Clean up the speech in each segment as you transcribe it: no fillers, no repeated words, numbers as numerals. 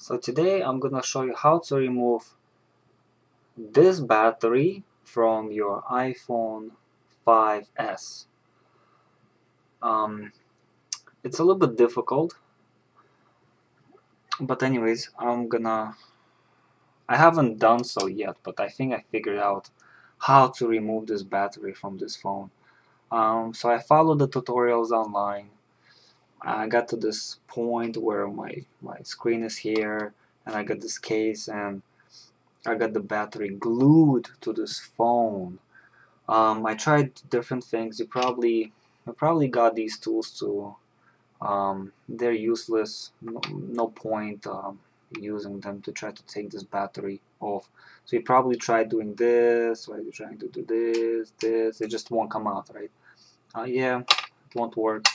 So today I'm gonna show you how to remove this battery from your iPhone 5s. It's a little bit difficult, but anyways, I haven't done so yet, but I think I figured out how to remove this battery from this phone. So I followed the tutorials online. I got to this point where my screen is here, and I got this case, and I got the battery glued to this phone. I tried different things. You probably got these tools too. They're useless. No point using them to try to take this battery off. So you probably tried doing this, or you're trying to do this. It just won't come out, right? Yeah, it won't work.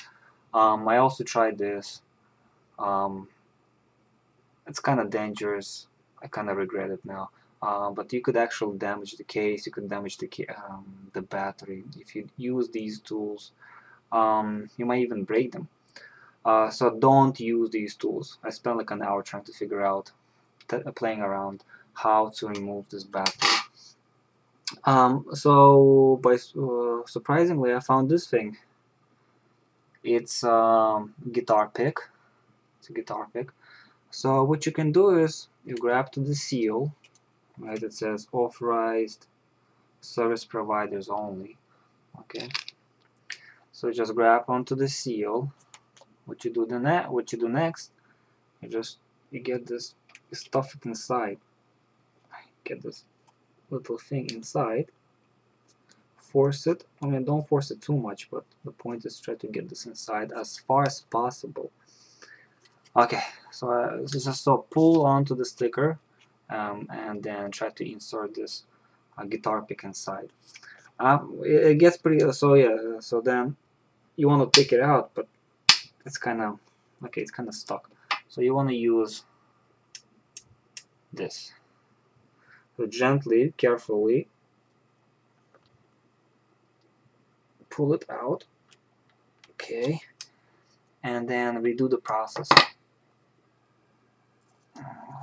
I also tried this. Um, it's kind of dangerous. I kind of regret it now. But you could actually damage the case. You could damage the battery if you use these tools. You might even break them. So don't use these tools. I spent like an hour trying to figure out, playing around, how to remove this battery. Surprisingly, I found this thing. It's guitar pick. It's a guitar pick. So what you can do is you grab to the seal, right? It says authorized service providers only. Okay. So just grab onto the seal. What you do next? You get this. You stuff it inside. Get this little thing inside. Force it. I mean, don't force it too much, but the point is try to get this inside as far as possible. Okay, so just pull onto the sticker, and then try to insert this guitar pick inside. It gets pretty. So yeah. So then you want to take it out, but it's kind of okay. It's kind of stuck. So you want to use this. So gently, carefully pull it out. Okay, and then redo the process.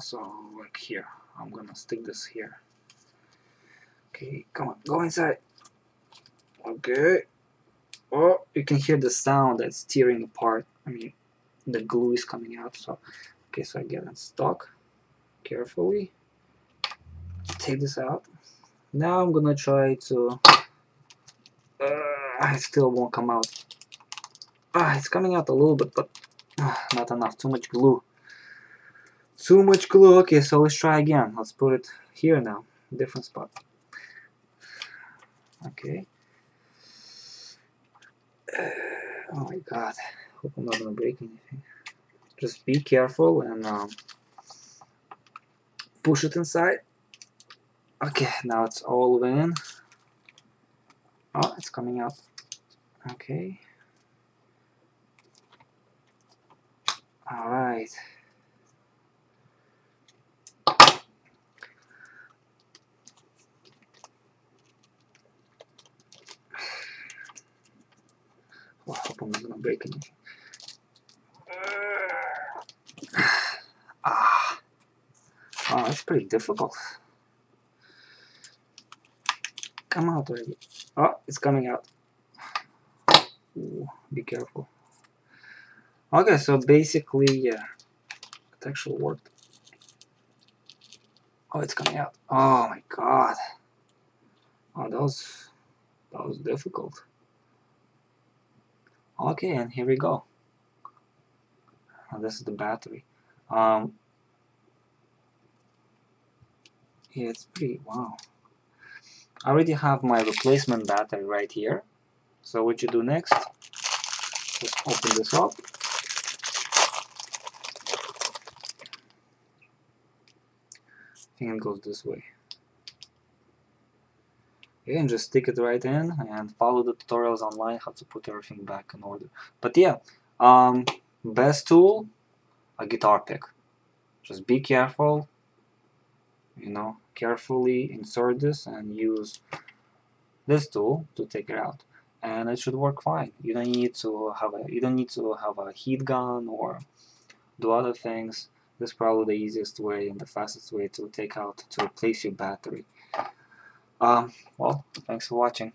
So like here, I'm gonna stick this here. Okay, come on, go inside. Okay. Oh, you can hear the sound that's tearing apart. I mean, the glue is coming out. So, okay, so I get it stuck. Carefully take this out. Now I'm gonna try to. It still won't come out. It's coming out a little bit, but not enough. Too much glue. Too much glue. Okay, so let's try again. Let's put it here now. Different spot. Okay. Oh my god. Hope I'm not gonna break anything. Just be careful and push it inside. Okay, now it's all in. Oh, it's coming out. Okay. Alright. Oh, I hope I'm not gonna break anything. Oh, that's pretty difficult. Come out already. Oh, it's coming out. Ooh, be careful. Okay, so basically, yeah, it actually worked. Oh, it's coming out. Oh my god. Oh, that was difficult. Okay, and here we go. This is the battery. Yeah, it's pretty wow. I already have my replacement battery right here. So what you do next? Just open this up. I think it goes this way. Okay, and just stick it right in and follow the tutorials online how to put everything back in order. But yeah, best tool, a guitar pick. Just be careful, carefully insert this and use this tool to take it out, and it should work fine. You don't need to have a heat gun or do other things. This is probably the easiest way and the fastest way to replace your battery. Well, thanks for watching.